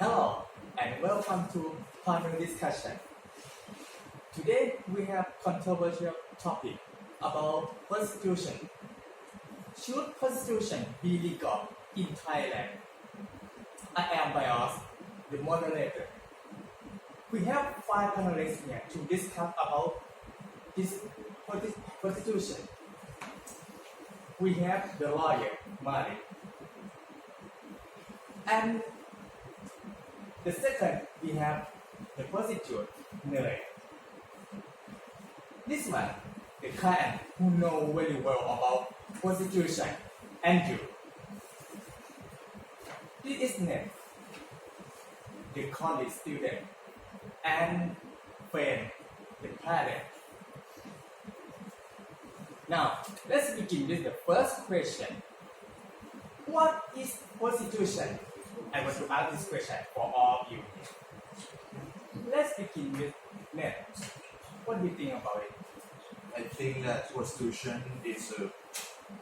Hello and welcome to Panel Discussion. Today we have controversial topic about prostitution. Should prostitution be legal in Thailand? I am Bios, the moderator. We have 5 panelists here to discuss about this prostitution. We have the lawyer, Mari. And the second, we have the prostitute, Nere. This one, the client who know very well about prostitution, Andrew. This is Ned, the college student, and friend, the parent. Now, let's begin with the first question. What is prostitution? I want to ask this question for all of you. Let's begin with Ned. What do you think about it? I think that prostitution is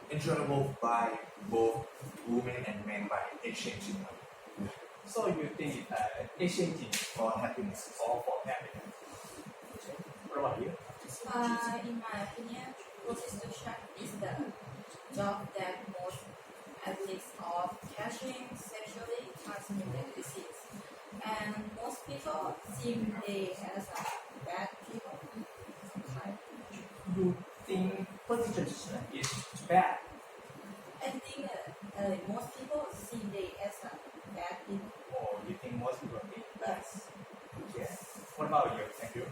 enjoyable by both women and men by exchanging money So you think exchanging for happiness. or for happiness? Okay. What about you? In my opinion, prostitution is the job that most at risk of catching sexually transmitted disease, and most people see they as bad people. You think prostitution is bad? I think most people see they as bad people. Or you think most people think bad? Yes. Yes. What about you? Thank you.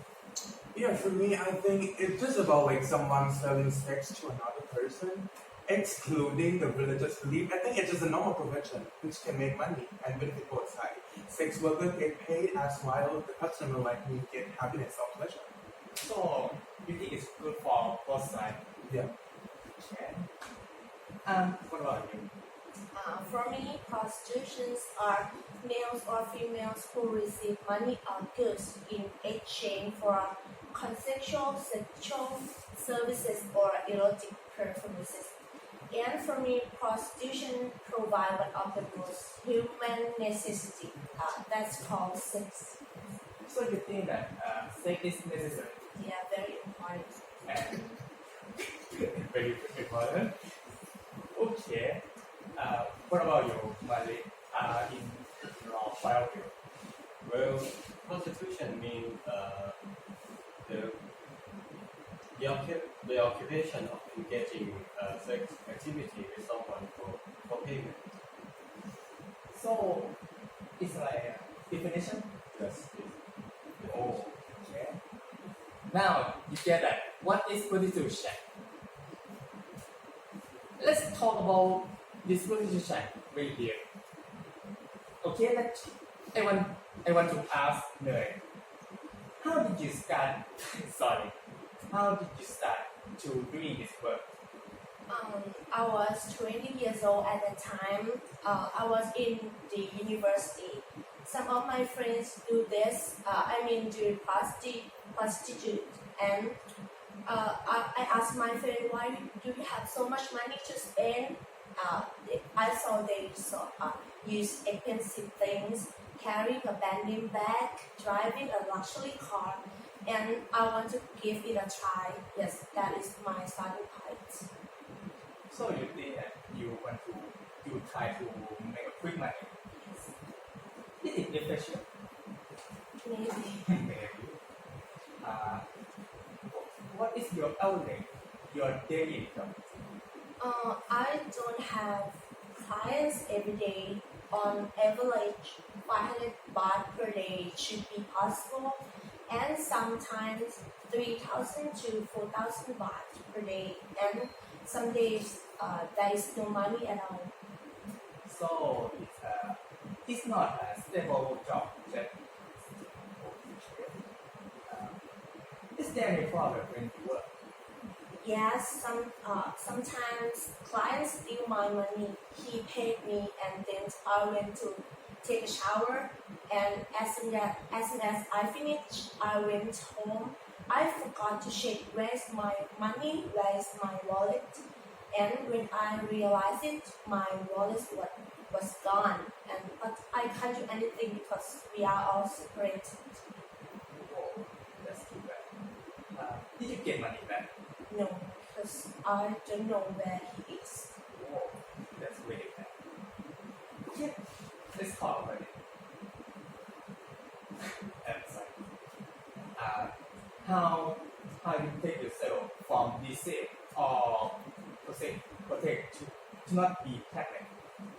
Yeah, for me, I think it's just about like someone selling sex to another person, excluding the religious belief. I think it's just a normal profession which can make money and benefit both sides. Sex workers get paid as while the customer like me get happiness or pleasure. So you think it's good for both sides? Yeah. Okay. What about you? For me, prostitutions are males or females who receive money or goods in exchange for consensual sexual services or erotic performances. And for me, prostitution provides one of the most human necessity. That's called sex. So you think that sex is necessary Yeah, very important. and very important? Okay. What about you, Mali? In your point of view? Well, prostitution means the occupation of engaging sex activity with someone for payment. So it's like a definition? Yes. Oh, okay. Now you get that. What is prostitution? Let's talk about this prostitution right here. Okay, I want to ask Neri. How did you start? Sorry. How did you start to doing this work? I was 20 years old at the time. I was in the university. Some of my friends do this. Do prostitute. And I asked my friend, why do you have so much money to spend? I saw they use expensive things, carrying a brand bag, driving a luxury car, and I want to give it a try. Yes, that is my starting point. So you think that you try to make a quick money? Is it efficient? Maybe. Maybe. What is your outlay, your daily income? I don't have clients every day. On average, 500 baht per day should be possible, and sometimes 3,000 to 4,000 baht per day. And some days there is no money at all. So it's not a stable job. Is there any problem when you work? Yes, sometimes clients steal my money. He paid me, and then I went to take a shower. And as soon as I finished, I went home. I forgot to check where's my money, where's my wallet. And when I realized it, my wallet was gone, and but I can't do anything because we are all separated. Oh, that's too bad. Did you get money back? No, because I don't know where he is. Oh, that's really bad. Okay, let's talk about it. I'm sorry. How you take yourself from disease or protect to not be pregnant?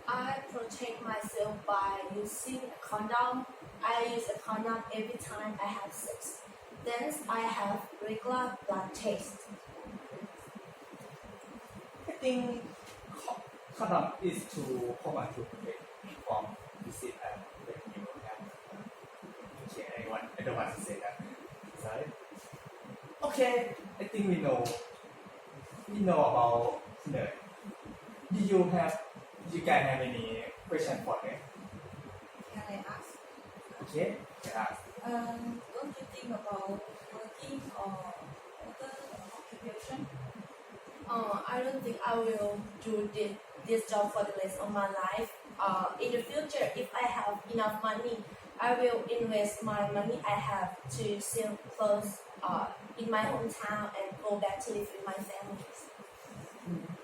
I protect myself by using a condom. I use a condom every time I have sex. Then I have regular blood test. I think condom is too common to protect from disease and when you have. Okay, I don't want to say that. Sorry. Okay, I think we know about nerd. Do you guys have any question for me? Can I ask? Okay, can I ask? Don't you think about working or other occupation? I don't think I will do this job for the rest of my life. In the future, if I have enough money, I will invest my money I have to sell clothes in my hometown and go back to live with my family.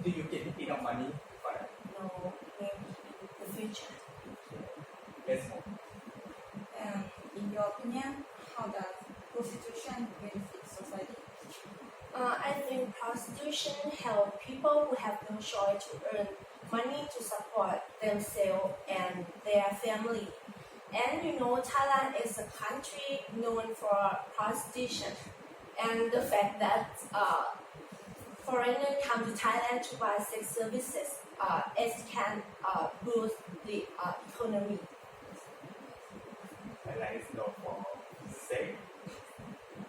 Do you get enough money for that? No, maybe in the future. Let's move. In your opinion, how does prostitution benefit society? I think prostitution help people who have no choice to earn money to support themselves and their family. And Thailand is a country known for prostitution, and the fact that foreigners come to Thailand to buy sex services, it can boost the economy. Thailand is known for sex.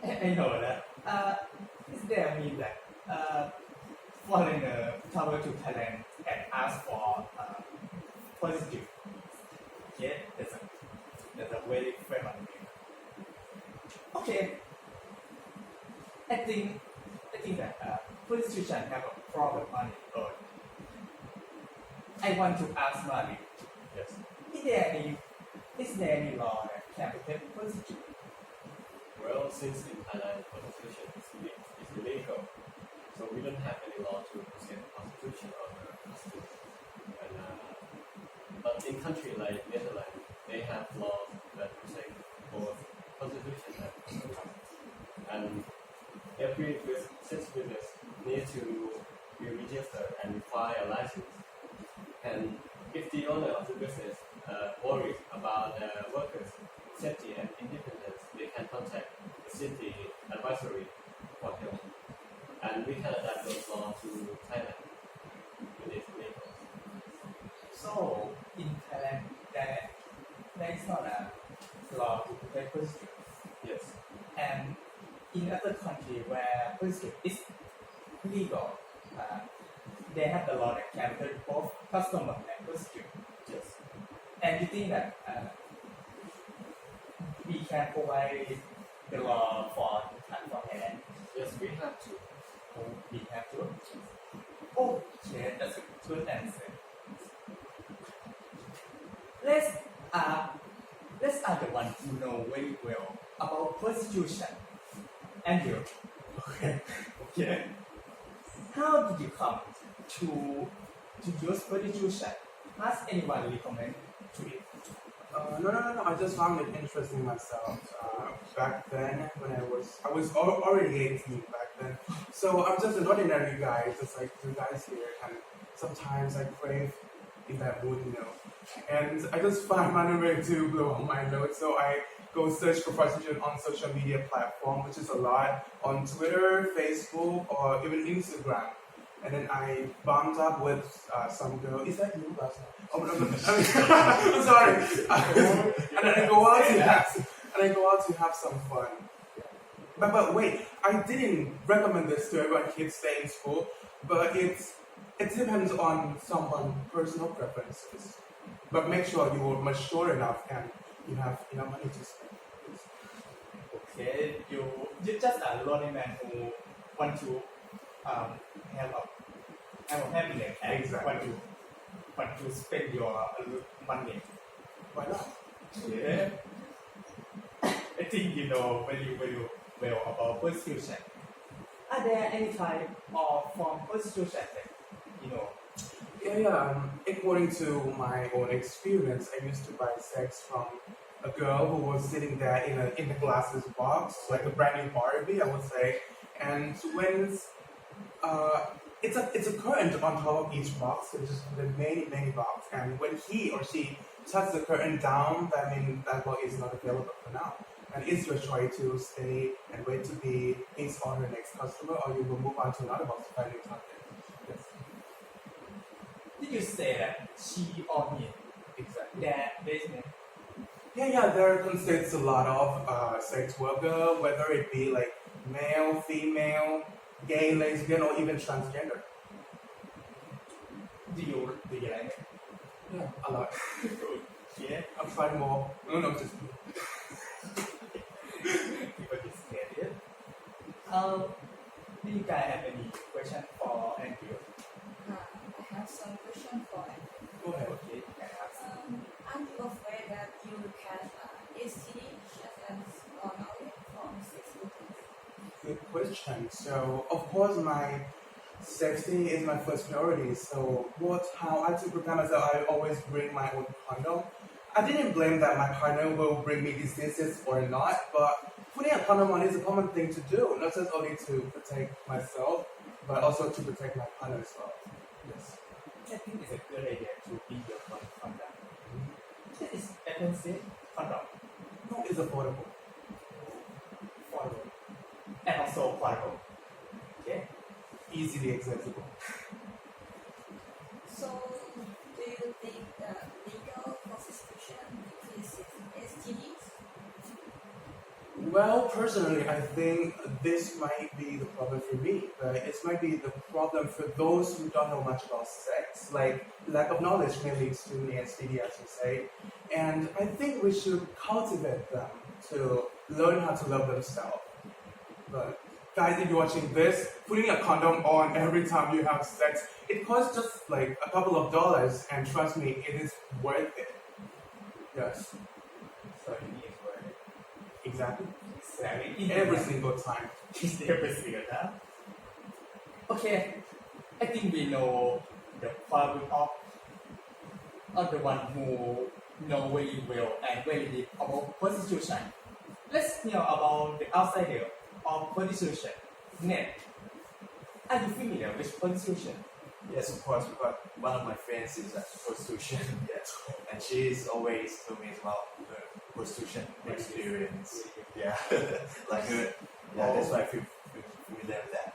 I know that. Is there a mean that foreigner travel to Thailand and ask for prostitute? Yeah, that's a very famous name. Okay. I think that prostitution have a problem on its own. I want to ask Mali. Yes. Is there any law that can protect prostitution? Well, since in Thailand prostitution is illegal, so we don't have any law to protect prostitution or prostitutes. But in countries like Netherlands, they have laws that protect both prostitution and prostitution. And every sex business needs to be registered and require a license. And if the owner of the business worries about the workers' safety and independence, they can contact the city advisory for help. And we can adapt those laws to Thailand with its legal. So in Thailand, there is not a law to protect prostitution. Yes. And in other countries where prostitution is legal, they have the law that can protect both customer and prostitute. Yes. And you think that we can provide the law for Thailand? Yes, we have to. We have to. Okay, that's a good answer. Let's ask the one who know very well about prostitution. Andrew. Okay. Okay. How did you come to use prostitution? Has anyone recommend to it? No. I just found it interesting myself. Back then, when I was already 18 back then. So I'm just an ordinary guy, just like you guys here. And sometimes I crave in that mood, And I just find my way to blow on my load. So I go search for prostitution on social media platform, which is a lot on Twitter, Facebook, or even Instagram. And then I bumped up with some girl. Is that you, last night? Oh no! I'm sorry. And then I go out to have some fun. But wait, I didn't recommend this to everyone. Kids stay in school, but it depends on someone's personal preferences. But make sure you are mature enough and you have enough money to spend. Okay, you're just a lonely man who want to have a happiness and Exactly. want to want to spend your money. Why not? Yeah. I think you know very well about prostitution. Are there any type of form prostitution that you know? Yeah. According to my own experience, I used to buy sex from a girl who was sitting there in a glasses box, like a brand new Barbie, I would say. And when it's a curtain on top of each box, so just the many box. And when he or she shuts the curtain down, that means that box is not available for now. And it's your choice to stay and wait to be his or her next customer, or you will move on to another box to find new content. Yes, Did you say that she or he exactly. that business? Yeah, there consists a lot of sex worker, whether it be like male, female, gay, lesbian, or even transgender. Do you like it? Yeah, a lot. Yeah. I'm trying more. No, just People is scared. Do you guys have any question for Andrew? I have some question for you. go ahead. Okay, you can ask. Aren't you afraid that you can STD such as gonorrhea from sex workers? Good question. So, of course, my safety is my first priority. So, how I to prepare myself, I always bring my own condom. I didn't blame that my partner will bring me diseases or not, but putting a condom on is a common thing to do, not just only to protect myself, but also to protect my partner as well. Yes. I think it's a good idea to be your condom. It is expensive condom, No, it's affordable. affordable, and also portable. Okay. Easily accessible. So, do you think that legal prostitution decreases STDs? Well, personally, I think this might be the problem for me, but it might be the problem for those who don't know much about sex. Like, lack of knowledge may lead to STD, as you say. And I think we should cultivate them to learn how to love themselves. But, guys, if you're watching this, putting a condom on every time you have sex, it costs just like a couple of dollars, and trust me, it is worth it. Yes, So you need to work exactly. exactly Every single time. every single time. Okay, I think we know the problem of the one who know very well and very deep about prostitution. Let's know about the outsider of prostitution. Ned, are you familiar with prostitution? Yes, of course, because one of my friends is a prostitution, yes, and she is always telling me about her prostitution experience. Yeah, like her. Yeah, that's why I feel familiar with that.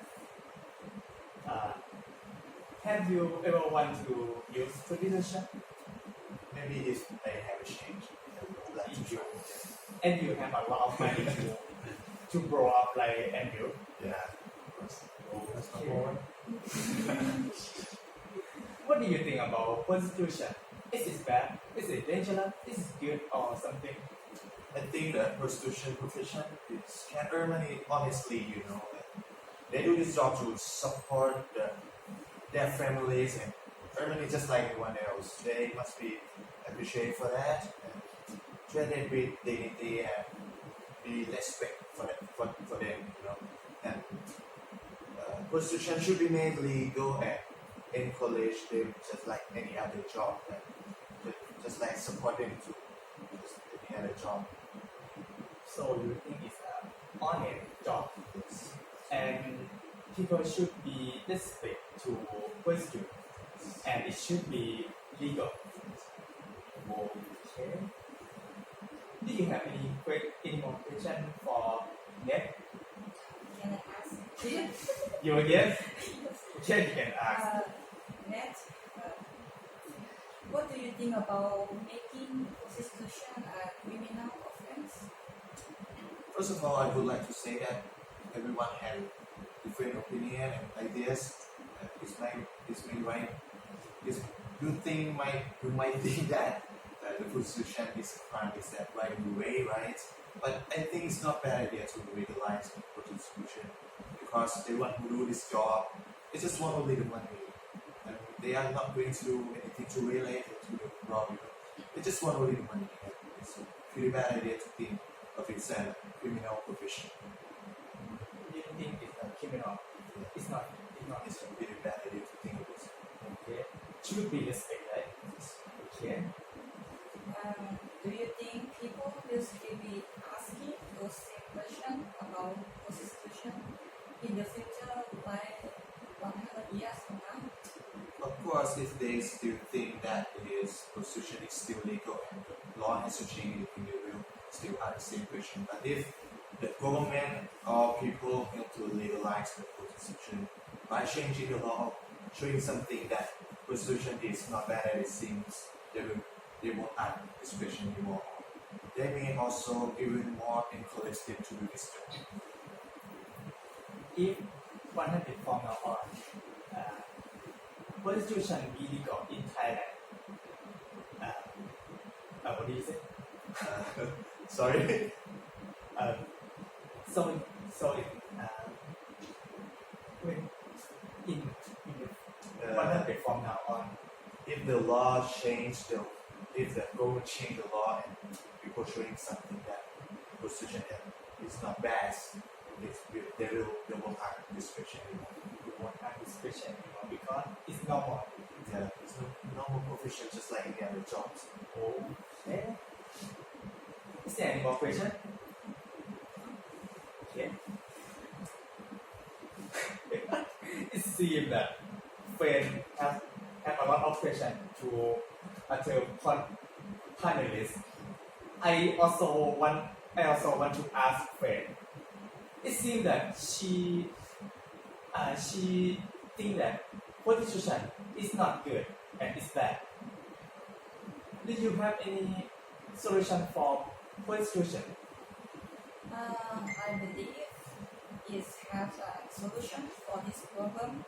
Have you ever want to use prostitution? Maybe if I have a change, I would like to join. And you have a lot of money to grow up like Andrew. Yeah, of course. That's number one. What do you think about prostitution? Is it bad? Is it dangerous? Is it good or something? I think that prostitution profession is can earn money honestly, you know. They do this job to support their families and earn money just like anyone else. They must be appreciated for that and treated with dignity and be respect for them, you know. And prostitution should be made legal and encourage them just like any other job, and just like support them to just any other job. So you think it's an honest job and people should be respect to prostitute and it should be legal. Okay. Do you have any more question for Ned? Can I ask? You yes? Okay, you can ask. Ned, what do you think about making prostitution a criminal offense? First of all, I would like to say that everyone has different opinion and ideas. It's my right. You might think that the prostitution is a crime, is that right way, right? But I think it's not a bad idea to legalize prostitution because everyone who do this job, they just want only the money. And they are not going to do anything to relate or to wrong. You know, they just want only the money. And it's a pretty bad idea to think of it as a criminal profession. You think it's a criminal? It's not. It's not. It's a pretty bad idea to think of it. Okay. Should be respect, right? Okay. Do you think people will still be asking those same questions about prostitution in the future, like 100 years from now? Of course, if they still think that prostitution is still legal and the law hasn't changed, they will still have the same question. But if the government or people want to legalize the prostitution by changing the law, showing something that prostitution is not bad as it seems, they won't ask this question anymore. They may also even more encourage them to do this job. If 100 from now on, prostitution be legal in Thailand, what do you say? Sorry. So it, when in the 100 from now on, If the law changed, if the government changed the law and people showing something that prostitution is not bad, they won't have this question anymore. you won't have this question anymore because it's normal. Yeah, it's a normal profession just like any other jobs. Okay. Is there any more question? Okay. It seems that friend have a lot of questions to tell panelists. I also want to ask friend. It seems that she think that prostitution is not good and it's bad. Do you have any solution for prostitution? I believe it has a solution for this problem,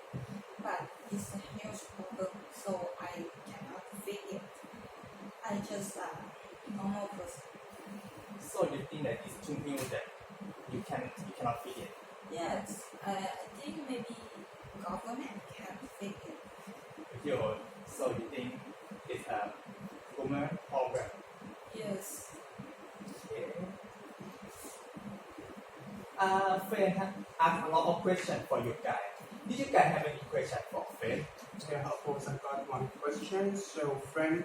but it's a huge problem, so I cannot fix it. I just a normal person. So you think that it's too new that you cannot fix it? Yes, I think maybe government can fix it. So you think it's a woman problem? Yes. Okay. Friend have asked a lot of questions for you guys. Did you guys have any question for friend? Yeah, of course, I got one question. So, friend,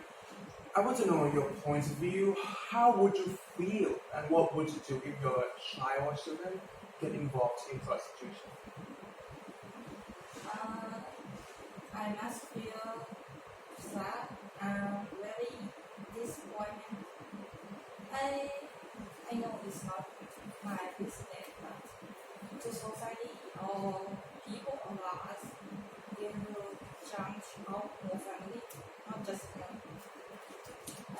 I want to know your point of view. How would you feel and what would you do if your child or children get involved in prostitution? I must feel sad and very disappointed. I know it's not my business, but to society or people around us, they will judge our whole family, not just them.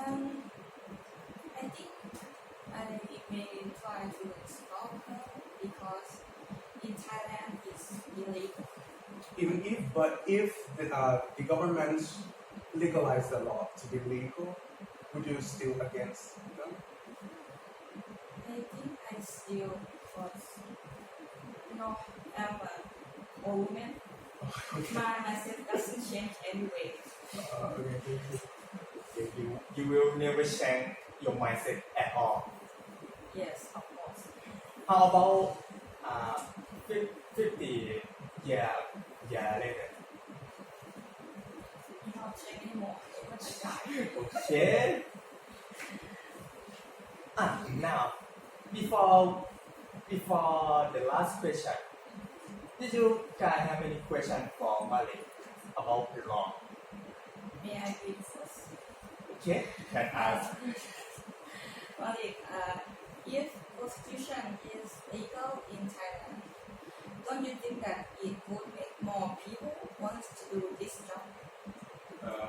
I think I may try to stop her because in Thailand it's illegal. If the government legalized the law to be legal, would you still against them? I think I still because I'm an old woman. My sex doesn't change anyway. You will never change your mindset at all. Yes, of course. How about 50 years later? Not change anymore. I die. Okay. Now, before the last question, did you guys have any question for Malik about the law? May I read first? Okay, you can ask. Malik, if prostitution is legal in Thailand, don't you think that it would make more people want to do this job?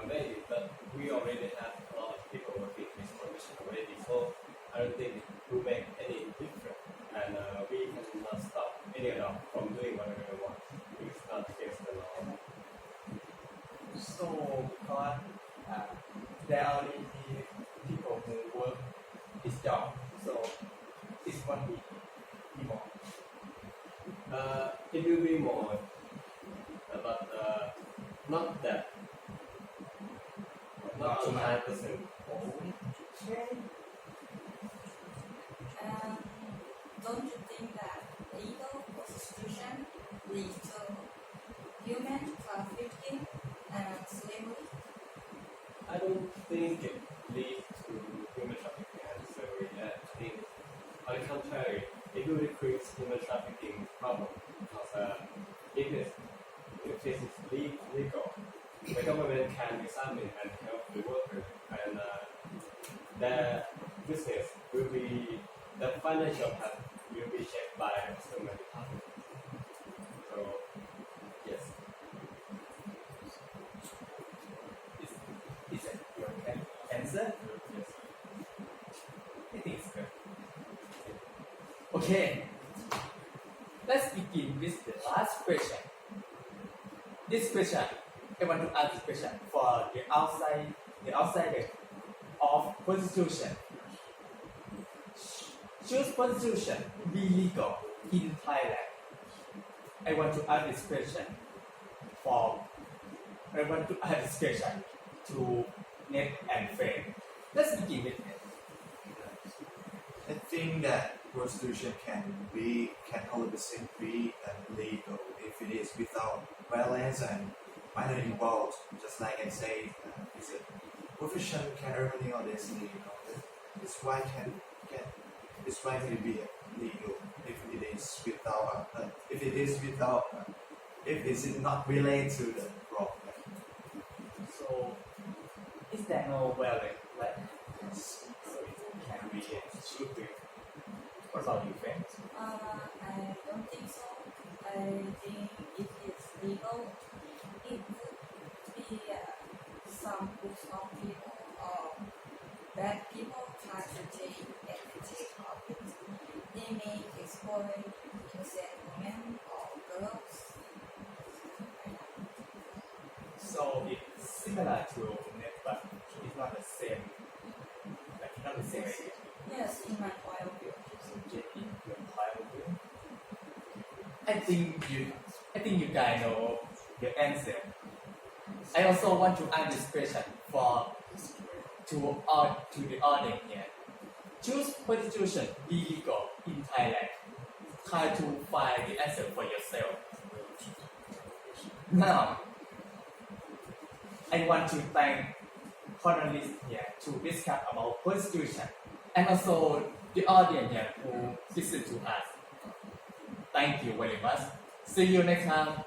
Maybe, but we already have a lot of people working in this profession already, so I don't think it will make any difference. And we cannot stop any of them from doing whatever they want. It's not against the law. So, because there are only people who work this job, so this one will be more. It will be more, but not that not 100%. Okay. Don't you think that legal prostitution leads to human trafficking and slavery? I don't think it leads to human trafficking and slavery. I think, on the contrary, it will decrease human trafficking problem because if it is legal, the government can examine and help the workers, and their business will be, the financial part will be checked by the customer department. So, yes. Is it your answer? Yes. I think it's good. Okay. Let's begin with the last question. This question, I want to ask this question for the outsider of prostitution. Should prostitution be legal in Thailand? I want to ask this question to Ned and Fred. Let's begin with it. I think that prostitution can 100% be legal if it is without violence and minor involved. Just like I say, it's a profession can earn money honestly. This why can it be legal if it is not related to the problem. So, is there no valid so it can be should be? What about you, Fred? I don't think so. I think if it's legal, it could be some groups of people or bad people try to take advantage of it. They may exploit innocent women or girls. So it's similar to net, but it's not the same. Like not the same idea. Yes, in my point of view. So get in your point of view. I think you guys know the answer. I also want to ask this question to the audience here. Choose prostitution be legal in Thailand. Try to find the answer for yourself. Now, I want to thank panelists here to discuss about prostitution and also the audience here who listen to us. Thank you very much. See you next time.